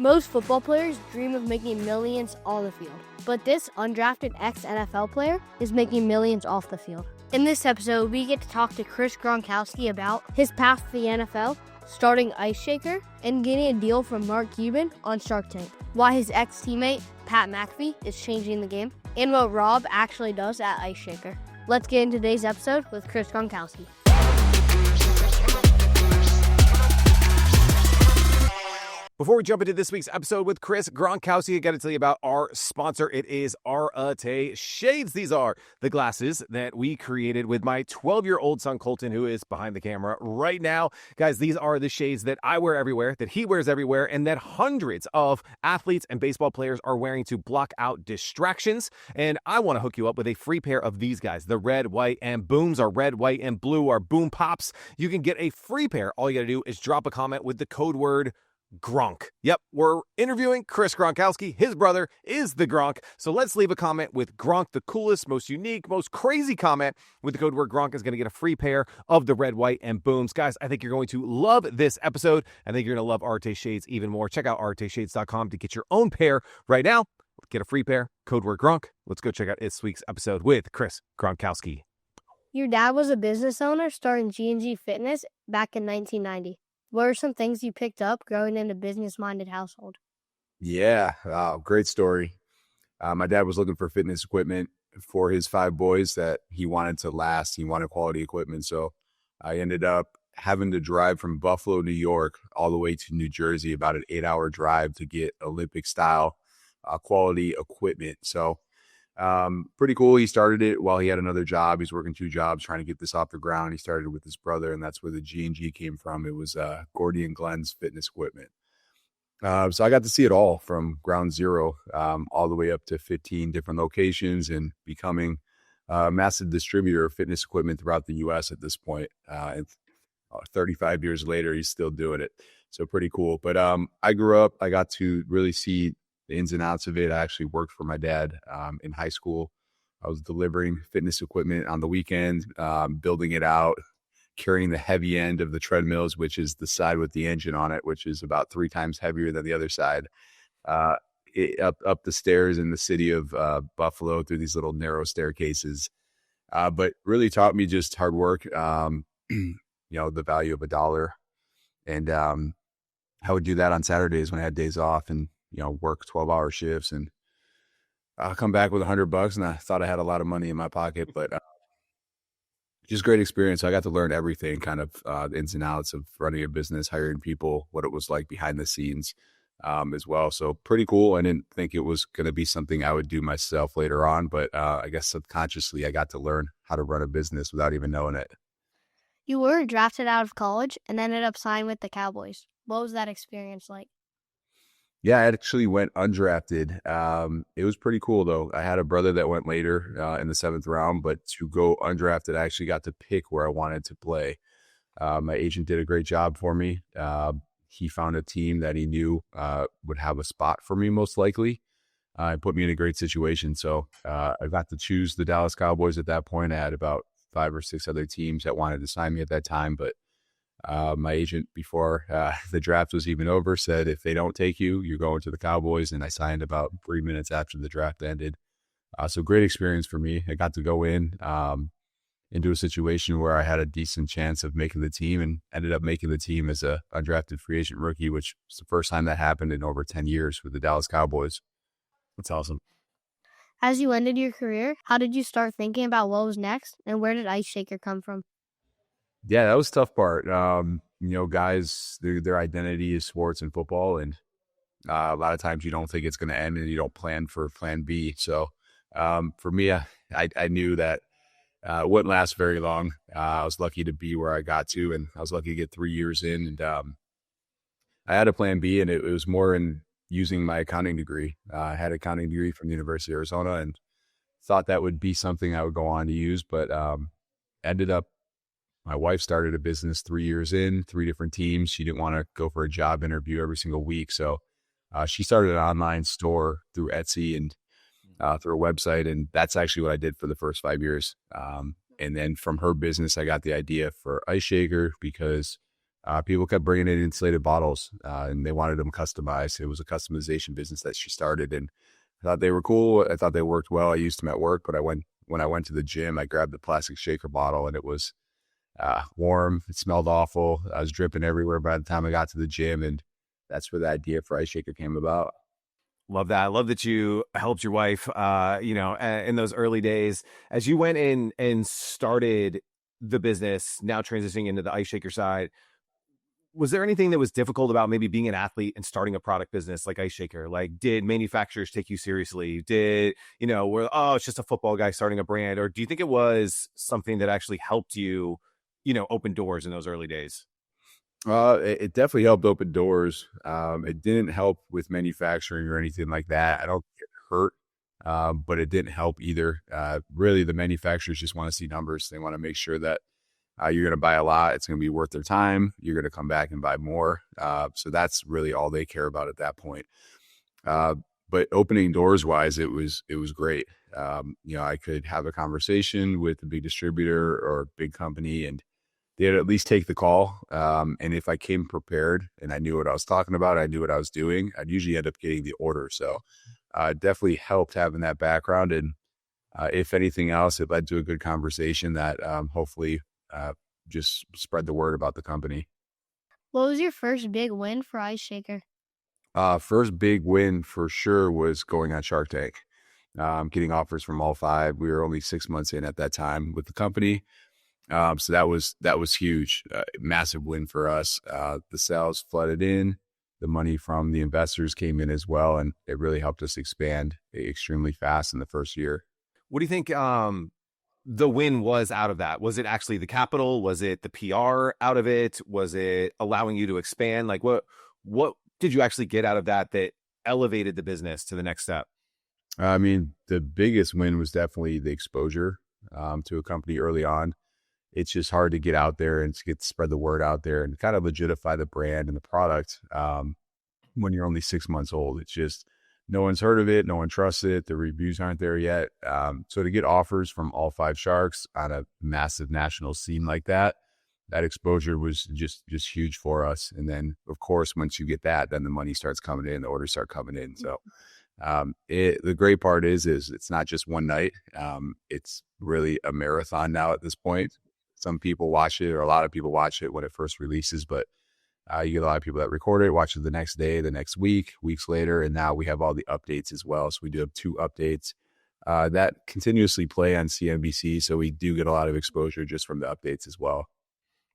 Most football players dream of making millions on the field, but this undrafted ex-NFL player is making millions off the field. In this episode, we get to talk to Chris Gronkowski about his path to the NFL, starting Ice Shaker, and getting a deal from Mark Cuban on Shark Tank, why his ex-teammate, Pat McAfee, is changing the game, and what Rob actually does at Ice Shaker. Let's get into today's episode with Chris Gronkowski. Before we jump into this week's episode with Chris Gronkowski, I got to tell you about our sponsor. It is Arete Shades. These are the glasses that we created with my 12-year-old son, Colton, who is behind the camera right now. Guys, these are the shades that I wear everywhere, that he wears everywhere, and that hundreds of athletes and baseball players are wearing to block out distractions. And I want to hook you up with a free pair of these guys. The red, white, and booms are red, white, and blue are boom pops. You can get a free pair. All you got to do is drop a comment with the code word Gronk. Yep, we're interviewing Chris Gronkowski. His brother is the Gronk. So let's leave a comment with Gronk, the coolest, most unique, most crazy comment with the code word Gronk is going to get a free pair of the red, white, and booms. Guys, I think you're going to love this episode. I think you're going to love Arete Shades even more. Check out areteshades.com to get your own pair right now. Get a free pair, code word Gronk. Let's go check out this week's episode with Chris Gronkowski. Your dad was a business owner starting G&G Fitness back in 1990. What are some things you picked up growing in a business-minded household? Yeah, great story. My dad was looking for fitness equipment for his 5 boys that he wanted to last. He wanted quality equipment. So I ended up having to drive from Buffalo, New York, all the way to New Jersey, about an 8-hour drive to get Olympic-style quality equipment. So pretty cool. He started it while he had another job. He's working 2 jobs trying to get this off the ground. He started with his brother, and that's where the G&G came from. It was Gordy and Glenn's fitness equipment. So I got to see it all from ground zero all the way up to 15 different locations and becoming a massive distributor of fitness equipment throughout the U.S. at this point. And 35 years later, he's still doing it. So pretty cool. But I grew up, I got to really see the ins and outs of it. I actually worked for my dad in high school. I was delivering fitness equipment on the weekends, building it out, carrying the heavy end of the treadmills, which is the side with the engine on it, which is about 3 times heavier than the other side, up the stairs in the city of Buffalo through these little narrow staircases. But really taught me just hard work, the value of $1. And I would do that on Saturdays when I had days off and work 12-hour shifts, and I'll come back with $100, and I thought I had a lot of money in my pocket, but just great experience. I got to learn everything, kind of the ins and outs of running a business, hiring people, what it was like behind the scenes as well. So pretty cool. I didn't think it was going to be something I would do myself later on, but I guess subconsciously I got to learn how to run a business without even knowing it. You were drafted out of college and ended up signing with the Cowboys. What was that experience like? Yeah, I actually went undrafted. It was pretty cool, though. I had a brother that went later in the 7th round, but to go undrafted, I actually got to pick where I wanted to play. My agent did a great job for me. He found a team that he knew would have a spot for me, most likely. It put me in a great situation. So I got to choose the Dallas Cowboys at that point. I had about 5 or 6 other teams that wanted to sign me at that time, but my agent, before the draft was even over, said, if they don't take you, you're going to the Cowboys. And I signed about 3 minutes after the draft ended. So great experience for me. I got to go into a situation where I had a decent chance of making the team, and ended up making the team as a undrafted free agent rookie, which was the first time that happened in over 10 years with the Dallas Cowboys. That's awesome. As you ended your career, how did you start thinking about what was next, and where did Ice Shaker come from? Yeah, that was the tough part. Guys, their identity is sports and football, and a lot of times you don't think it's going to end, and you don't plan for plan B. So for me, I knew that it wouldn't last very long. I was lucky to be where I got to, and I was lucky to get 3 years in. And I had a plan B, and it was more in using my accounting degree. I had an accounting degree from the University of Arizona, and thought that would be something I would go on to use, but ended up, my wife started a business 3 years in, 3 different teams. She didn't want to go for a job interview every single week. So she started an online store through Etsy and through a website. And that's actually what I did for the first 5 years. And then from her business, I got the idea for Ice Shaker because people kept bringing in insulated bottles, and they wanted them customized. It was a customization business that she started, and I thought they were cool. I thought they worked well. I used them at work, but when I went to the gym, I grabbed the plastic shaker bottle, and it was warm. It smelled awful. I was dripping everywhere by the time I got to the gym, and that's where the idea for Ice Shaker came about. Love that. I love that you helped your wife, in those early days. As you went in and started the business, now transitioning into the ice shaker side, was there anything that was difficult about maybe being an athlete and starting a product business like Ice Shaker? Like, did manufacturers take you seriously? Did, it's just a football guy starting a brand? Or do you think it was something that actually helped you, open doors in those early days? It definitely helped open doors. It didn't help with manufacturing or anything like that. I don't get hurt, but it didn't help either. Really, the manufacturers just want to see numbers. They want to make sure that you're going to buy a lot. It's going to be worth their time. You're going to come back and buy more. So that's really all they care about at that point. But opening doors wise, it was great. I could have a conversation with a big distributor or a big company, and they'd at least take the call. And if I came prepared and I knew what I was talking about, I knew what I was doing, I'd usually end up getting the order. So it definitely helped having that background. And if anything else, it led to a good conversation that hopefully just spread the word about the company. What was your first big win for Ice Shaker? First big win for sure was going on Shark Tank, getting offers from all five. We were only 6 months in at that time with the company. So that was huge, massive win for us. The sales flooded in, the money from the investors came in as well, and it really helped us expand extremely fast in the first year. What do you think the win was out of that? Was it actually the capital? Was it the PR out of it? Was it allowing you to expand? Like what did you actually get out of that elevated the business to the next step? I mean, the biggest win was definitely the exposure to a company early on. It's just hard to get out there and to spread the word out there and kind of legitify the brand and the product when you're only 6 months old. It's just no one's heard of it. No one trusts it. The reviews aren't there yet. So to get offers from all five sharks on a massive national scene like that exposure was just huge for us. And then, of course, once you get that, then the money starts coming in, the orders start coming in. So the great part is it's not just one night. It's really a marathon now at this point. Some people watch it, or a lot of people watch it when it first releases, but you get a lot of people that record it, watch it the next day, the next week, weeks later, and now we have all the updates as well. So we do have 2 updates that continuously play on CNBC, so we do get a lot of exposure just from the updates as well.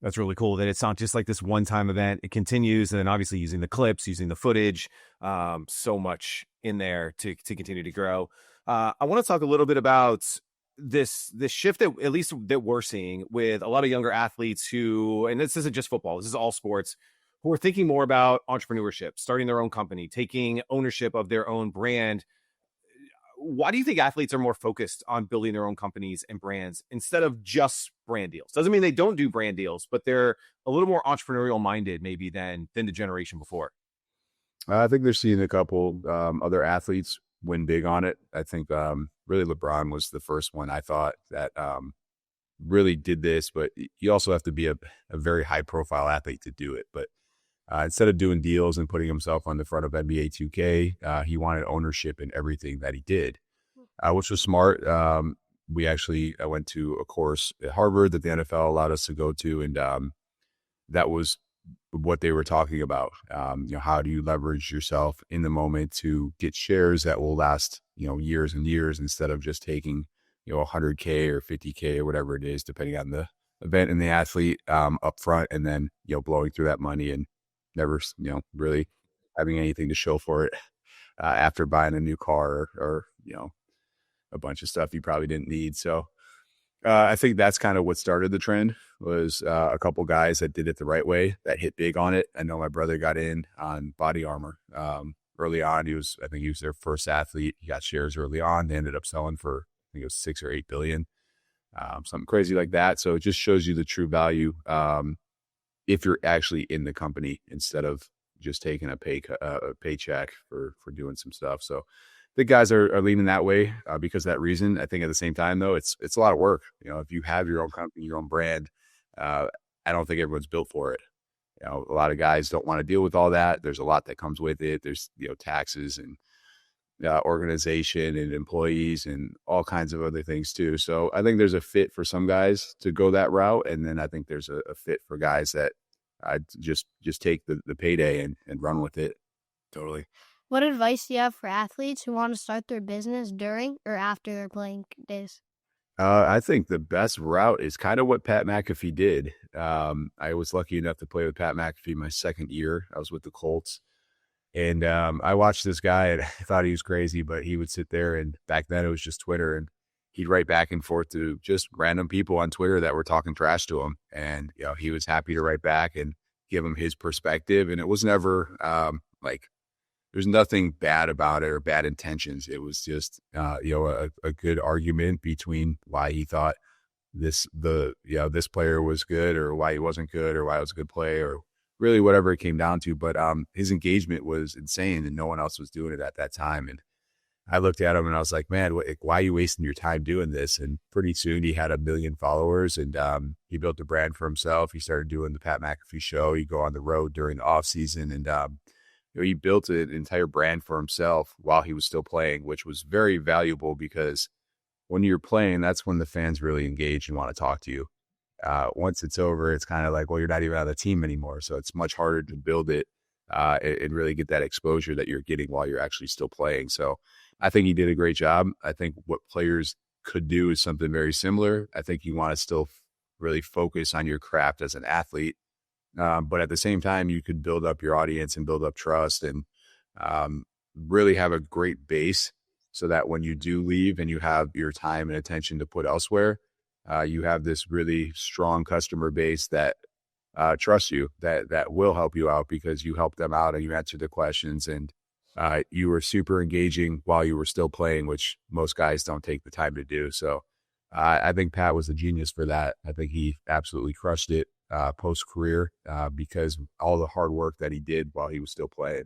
That's really cool that it's not just like this one-time event. It continues, and then obviously using the clips, using the footage, so much in there to continue to grow. I want to talk a little bit about this shift that at least that we're seeing with a lot of younger athletes who, and this isn't just football, this is all sports, who are thinking more about entrepreneurship, starting their own company, taking ownership of their own brand. Why do you think athletes are more focused on building their own companies and brands instead of just brand deals? Doesn't mean they don't do brand deals, but they're a little more entrepreneurial minded maybe than the generation before. I think they're seeing a couple other athletes win big on it. I think really LeBron was the first one I thought that really did this, but you also have to be a very high profile athlete to do it. But instead of doing deals and putting himself on the front of NBA 2K, he wanted ownership in everything that he did, which was smart. I went to a course at Harvard that the NFL allowed us to go to, and that was what they were talking about. How do you leverage yourself in the moment to get shares that will last, years and years, instead of just taking, 100K or 50K or whatever it is, depending on the event and the athlete up front, and then, blowing through that money and never, really having anything to show for it after buying a new car or a bunch of stuff you probably didn't need. So I think that's kind of what started the trend, was a couple guys that did it the right way, that hit big on it. I know my brother got in on body armor early on. I think he was their first athlete. He got shares early on. They ended up selling for, I think it was 6 or 8 billion, something crazy like that. So it just shows you the true value if you're actually in the company instead of just taking a paycheck for doing some stuff. So the guys are leaning that way because of that reason. I think at the same time, though, it's a lot of work. If you have your own company, your own brand, I don't think everyone's built for it. A lot of guys don't want to deal with all that. There's a lot that comes with it. There's, taxes and organization and employees and all kinds of other things too. So I think there's a fit for some guys to go that route. And then I think there's a fit for guys that just take the payday and run with it. Totally. What advice do you have for athletes who want to start their business during or after their playing days? I think the best route is kind of what Pat McAfee did. I was lucky enough to play with Pat McAfee my second year. I was with the Colts. And I watched this guy and I thought he was crazy, but he would sit there, and back then it was just Twitter, and he'd write back and forth to just random people on Twitter that were talking trash to him. And, he was happy to write back and give him his perspective. And it was never there's nothing bad about it or bad intentions. It was just, a good argument between why he thought this player was good or why he wasn't good or why it was a good play or really whatever it came down to. But his engagement was insane and no one else was doing it at that time. And I looked at him and I was like, man, why are you wasting your time doing this? And pretty soon he had 1 million followers and he built a brand for himself. He started doing the Pat McAfee show. He'd go on the road during the off season and, he built an entire brand for himself while he was still playing, which was very valuable because when you're playing, that's when the fans really engage and want to talk to you. Once it's over, it's kind of like, well, you're not even on the team anymore. So it's much harder to build it and really get that exposure that you're getting while you're actually still playing. So I think he did a great job. I think what players could do is something very similar. I think you want to still really focus on your craft as an athlete. But at the same time, you could build up your audience and build up trust and really have a great base so that when you do leave and you have your time and attention to put elsewhere, you have this really strong customer base that trusts you, that will help you out because you help them out and you answer the questions and you were super engaging while you were still playing, which most guys don't take the time to do. So I think Pat was a genius for that. I think he absolutely crushed it post-career because all the hard work that he did while he was still playing.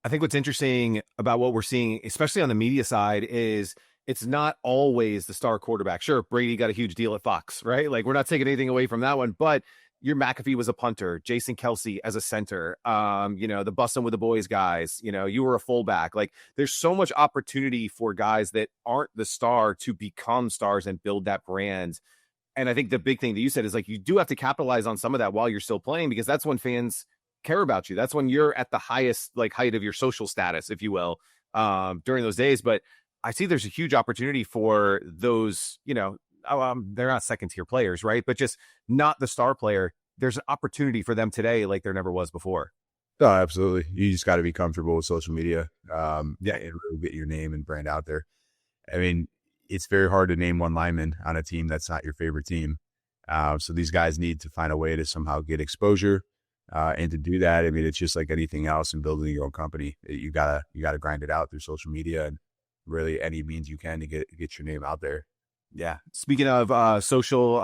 I think what's interesting about what we're seeing, especially on the media side, is it's not always the star quarterback. Sure, Brady got a huge deal at Fox, right? Like, we're not taking anything away from that one, but your McAfee was a punter, Jason Kelsey as a center, the bustin' with the boys guys, you were a fullback. Like, there's so much opportunity for guys that aren't the star to become stars and build that brand. And I think the big thing that you said is like, you do have to capitalize on some of that while you're still playing, because that's when fans care about you. That's when you're at the highest height of your social status, if you will, during those days. But I see there's a huge opportunity for those, they're not second tier players, right? But just not the star player. There's an opportunity for them today like there never was before. Oh, absolutely. You just got to be comfortable with social media. And really get your name and brand out there. I mean, it's very hard to name one lineman on a team that's not your favorite team. So these guys need to find a way to somehow get exposure. And to do that, I mean, it's just like anything else in building your own company. You gotta grind it out through social media and really any means you can to get your name out there. Yeah. Speaking of social,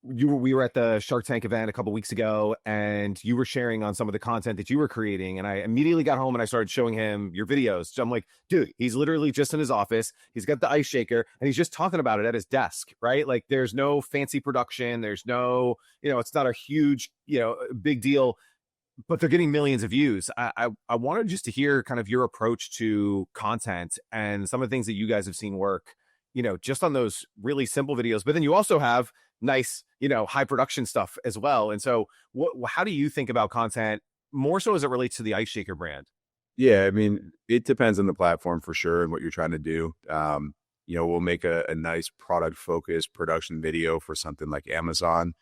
we were at the Shark Tank event a couple weeks ago, and you were sharing on some of the content that you were creating. And I immediately got home and I started showing him your videos. So I'm like, dude, he's literally just in his office. He's got the ice shaker and he's just talking about it at his desk, right? Like, there's no fancy production. There's no, it's not a huge, big deal, but they're getting millions of views. I wanted just to hear kind of your approach to content and some of the things that you guys have seen work, just on those really simple videos. But then you also have nice, high production stuff as well. And so how do you think about content more so as it relates to the ice shaker brand? Yeah, I mean, it depends on the platform for sure and what you're trying to do. We'll make a nice product focused production video for something like Amazon,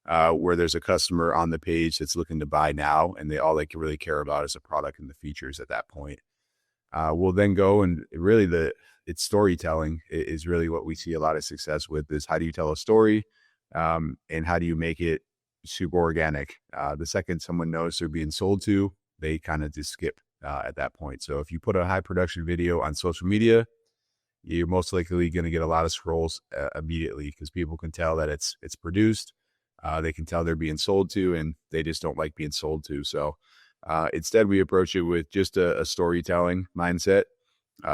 where there's a customer on the page that's looking to buy now, and all they can really care about is the product and the features at that point. We'll then go and really it's storytelling is really what we see a lot of success with, is how do you tell a story and how do you make it super organic? The second someone knows they're being sold to, they kind of just skip at that point. So if you put a high production video on social media, you're most likely going to get a lot of scrolls immediately because people can tell that it's produced. They can tell they're being sold to, and they just don't like being sold to. So instead, we approach it with just a storytelling mindset.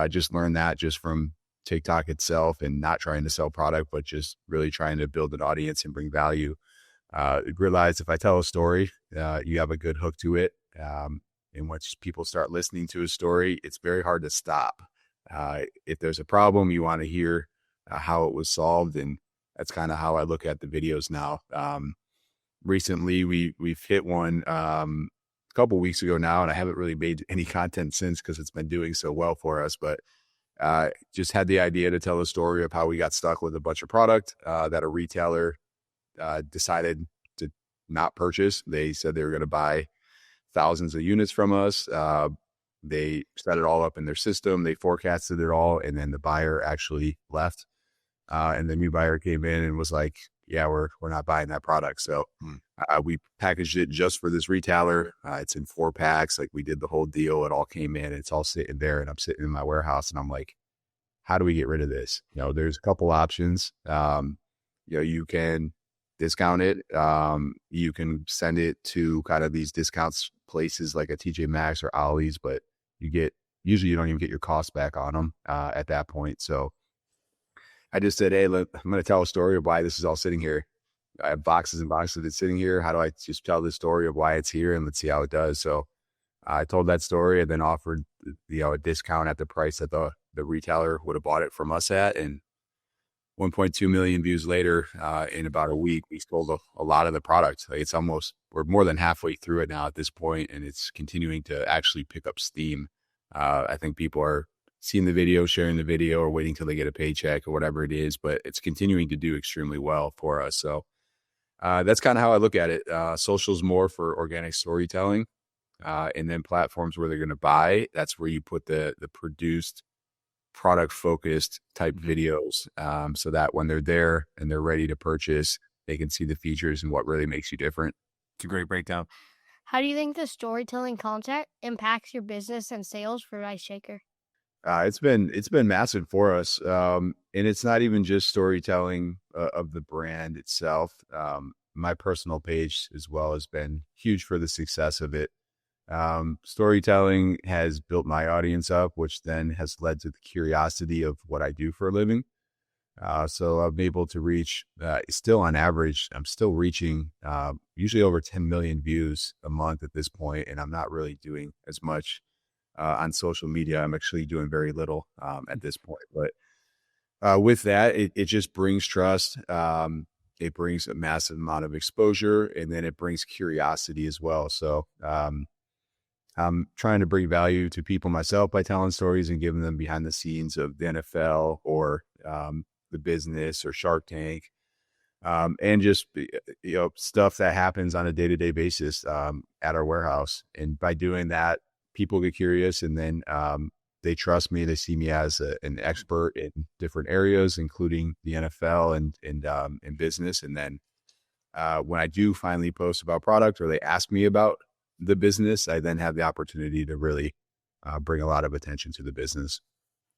Just learn that just from TikTok itself, and not trying to sell product, but just really trying to build an audience and bring value. realized if I tell a story, you have a good hook to it. And once people start listening to a story, it's very hard to stop. If there's a problem, you want to hear how it was solved. And that's kind of how I look at the videos now. Recently, we've hit one a couple weeks ago now, and I haven't really made any content since because it's been doing so well for us. But just had the idea to tell a story of how we got stuck with a bunch of product that a retailer decided to not purchase. They said they were going to buy thousands of units from us. They set it all up in their system. They forecasted it all. And then the buyer actually left. And the new buyer came in and was like, yeah, we're not buying that product. So we packaged it just for this retailer. It's in 4-packs. Like we did the whole deal. It all came in. It's all sitting there. And I'm sitting in my warehouse and I'm like, how do we get rid of this? There's a couple options. You can discount it. You can send it to kind of these discounts places like a TJ Maxx or Ollie's, but usually you don't even get your costs back on them at that point. So I just said, hey, look, I'm going to tell a story of why this is all sitting here. I have boxes and boxes of it sitting here. How do I just tell the story of why it's here, and let's see how it does? So I told that story and then offered a discount at the price that the retailer would have bought it from us at. And 1.2 million views later, in about a week, we sold a lot of the product. Like we're more than halfway through it now at this point, and it's continuing to actually pick up steam. I think people are seeing the video, sharing the video, or waiting till they get a paycheck or whatever it is, but it's continuing to do extremely well for us. So that's kind of how I look at it. Social's more for organic storytelling, and then platforms where they're going to buy. That's where you put the produced product focused type videos, so that when they're there and they're ready to purchase, they can see the features and what really makes you different. It's a great breakdown. How do you think the storytelling content impacts your business and sales for Rice Shaker? It's been massive for us. And it's not even just storytelling of the brand itself. My personal page as well has been huge for the success of it. Storytelling has built my audience up, which then has led to the curiosity of what I do for a living. So I'm able to reach, still on average, I'm still reaching usually over 10 million views a month at this point, and I'm not really doing as much on social media. I'm actually doing very little at this point. But with that, it just brings trust. It brings a massive amount of exposure, and then it brings curiosity as well. So I'm trying to bring value to people myself by telling stories and giving them behind the scenes of the NFL or the business or Shark Tank, and just stuff that happens on a day-to-day basis at our warehouse. And by doing that, people get curious, and then they trust me. They see me as an expert in different areas, including the NFL and business. And then when I do finally post about product or they ask me about the business, I then have the opportunity to really bring a lot of attention to the business.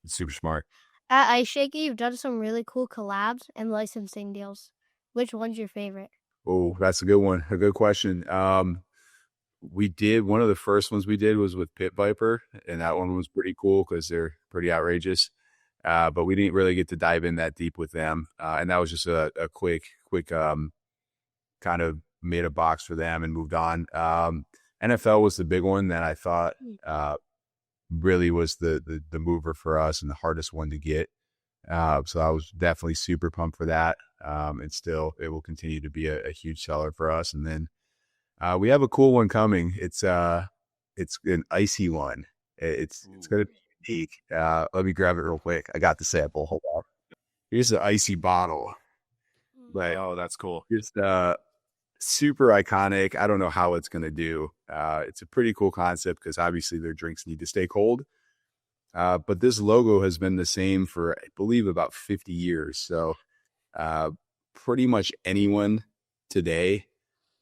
It's super smart. At Ice Shaker, you've done some really cool collabs and licensing deals. Which one's your favorite? Oh, that's a good one. A good question. We did, one of the first ones we did was with Pit Viper, and that one was pretty cool because they're pretty outrageous. But we didn't really get to dive in that deep with them. And that was just a quick kind of made a box for them and moved on. NFL was the big one that I thought really was the mover for us and the hardest one to get. So I was definitely super pumped for that. And still, it will continue to be a huge seller for us. And then we have a cool one coming. It's an icy one. It's going to be unique. Let me grab it real quick. I got the sample. Hold on. Here's the icy bottle. Like, Oh, that's cool. just super iconic. I don't know how it's going to do. It's a pretty cool concept because obviously their drinks need to stay cold. But this logo has been the same for, I believe, about 50 years. So pretty much anyone today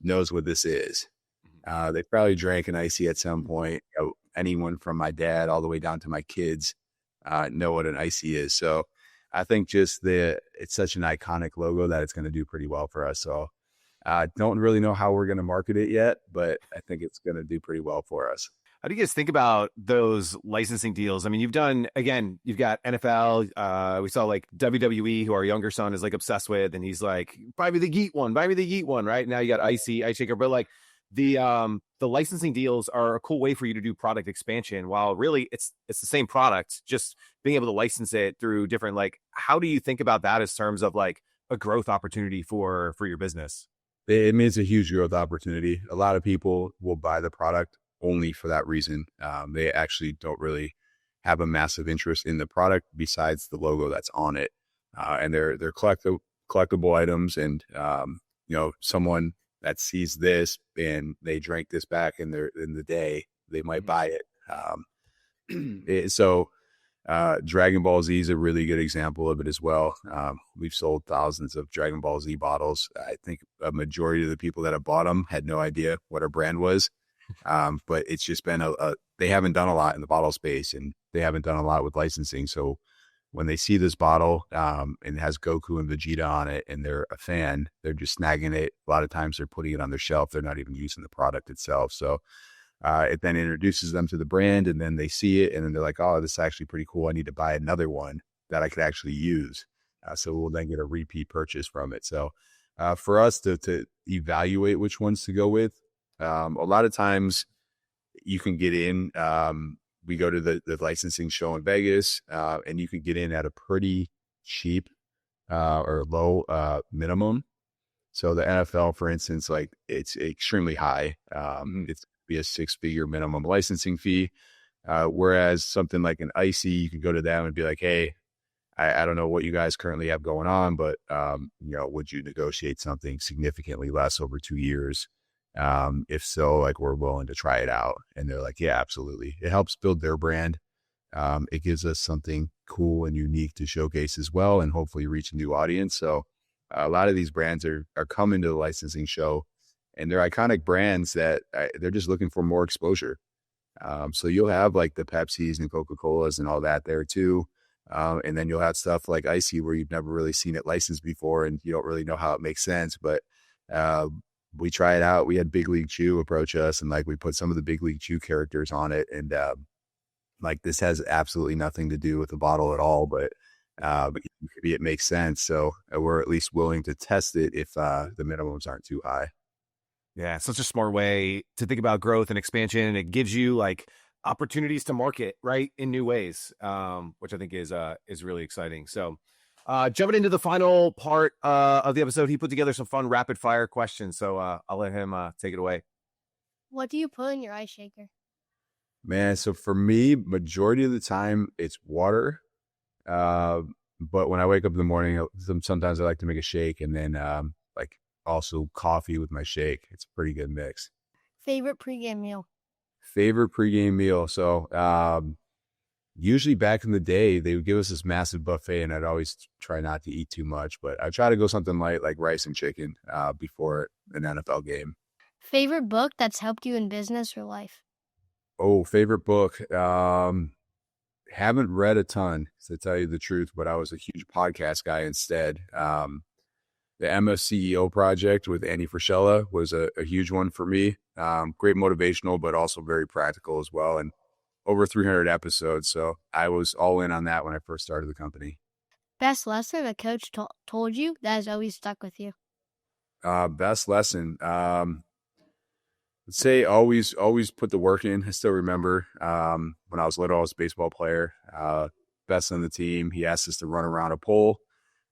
knows what this is. They probably drank an icy at some point. Anyone from my dad all the way down to my kids know what an icy is. So I think just it's such an iconic logo that it's going to do pretty well for us. So don't really know how we're going to market it yet, but I think it's going to do pretty well for us. How do you guys think about those licensing deals? I mean, you've got NFL. We saw like WWE, who our younger son is like obsessed with, and he's like, buy me the Yeet one, buy me the Yeet one, right? Now you got Ice Shaker, but like the licensing deals are a cool way for you to do product expansion, while really it's the same product, just being able to license it through different, like, how do you think about that as terms of like a growth opportunity for your business? It means a huge growth opportunity. A lot of people will buy the product only for that reason. They actually don't really have a massive interest in the product besides the logo that's on it. And they're collectible items. And, someone that sees this and they drank this back in the day, they might buy it. Dragon Ball Z is a really good example of it as well. We've sold thousands of Dragon Ball Z bottles. I think a majority of the people that have bought them had no idea what our brand was. But it's just been they haven't done a lot in the bottle space, and they haven't done a lot with licensing. So when they see this bottle, and it has Goku and Vegeta on it, and they're a fan, they're just snagging it. A lot of times they're putting it on their shelf. They're not even using the product itself. So it then introduces them to the brand, and then they see it, and then they're like, oh, this is actually pretty cool. I need to buy another one that I could actually use. So we'll then get a repeat purchase from it. So for us to evaluate which ones to go with, a lot of times you can get in. We go to the licensing show in Vegas, and you can get in at a pretty cheap or low minimum. So the NFL, for instance, like, it's extremely high. It's be a 6-figure minimum licensing fee. Whereas something like an Icy, you can go to them and be like, hey, I don't know what you guys currently have going on, but, would you negotiate something significantly less over 2 years? If so, like, we're willing to try it out. And they're like, yeah, absolutely. It helps build their brand. It gives us something cool and unique to showcase as well, and hopefully reach a new audience. So a lot of these brands are coming to the licensing show, and they're iconic brands that they're just looking for more exposure. So you'll have like the Pepsis and Coca-Colas and all that there too. And then you'll have stuff like Icy, where you've never really seen it licensed before, and you don't really know how it makes sense. But we try it out. We had Big League Chew approach us, and like, we put some of the Big League Chew characters on it. And like, this has absolutely nothing to do with the bottle at all, but maybe it makes sense. So we're at least willing to test it if the minimums aren't too high. Yeah, such a smart way to think about growth and expansion. And it gives you like opportunities to market, right, in new ways, which I think is really exciting. So jumping into the final part of the episode, he put together some fun rapid fire questions. So I'll let him take it away. What do you put in your ice shaker? Man, so for me, majority of the time it's water. But when I wake up in the morning, sometimes I like to make a shake, and then like also coffee with my shake. It's a pretty good mix. Favorite pregame meal? So usually back in the day, they would give us this massive buffet, and I'd always try not to eat too much, but I try to go something light like rice and chicken before an NFL game. Favorite book that's helped you in business or life? Oh, favorite book. Haven't read a ton, to tell you the truth, but I was a huge podcast guy instead. The MSCEO project with Andy Frischella was a huge one for me. Great motivational, but also very practical as well. And over 300 episodes. So I was all in on that when I first started the company. Best lesson a coach told you that has always stuck with you? Best lesson. Let's say always put the work in. I still remember when I was little, I was a baseball player, best on the team. He asked us to run around a pole.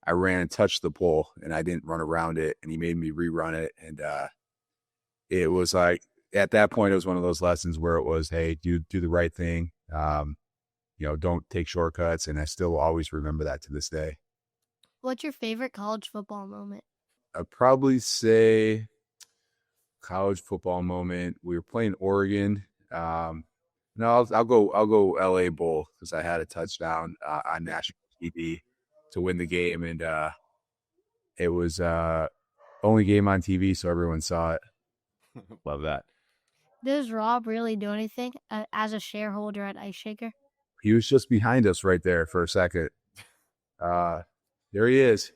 I ran and touched the pole, and I didn't run around it, and he made me rerun it. And it was like, at that point, it was one of those lessons where it was, hey, do the right thing. Don't take shortcuts. And I still always remember that to this day. What's your favorite college football moment? I'd probably say college football moment. We were playing Oregon. No, I'll go LA Bowl, because I had a touchdown on national TV to win the game, and it was only game on TV, so everyone saw it. Love that. Does Rob really do anything as a shareholder at Ice Shaker? He was just behind us right there for a second. There he is.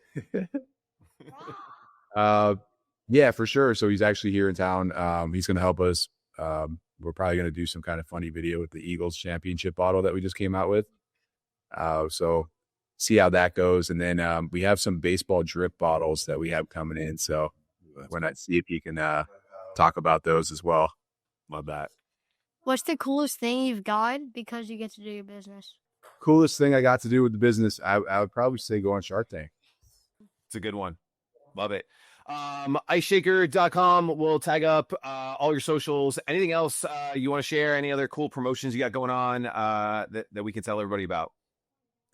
Yeah, for sure. So he's actually here in town. He's going to help us We're probably going to do some kind of funny video with the Eagles championship bottle that we just came out with. So see how that goes. And then we have some baseball drip bottles that we have coming in. So when I see if you can talk about those as well. Love that. What's the coolest thing you've got because you get to do your business? Coolest thing I got to do with the business, I would probably say go on Shark Tank. It's a good one. Love it. Iceshaker.com. We'll tag up all your socials. Anything else you want to share? Any other cool promotions you got going on that we can tell everybody about?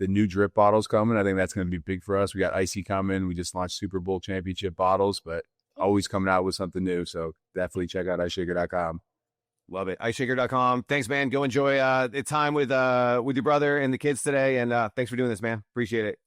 The new drip bottles coming. I think that's going to be big for us. We got Icy coming. We just launched Super Bowl championship bottles, but always coming out with something new. So definitely check out iceshaker.com. Love it. Iceshaker.com. Thanks, man. Go enjoy the time with your brother and the kids today. And thanks for doing this, man. Appreciate it.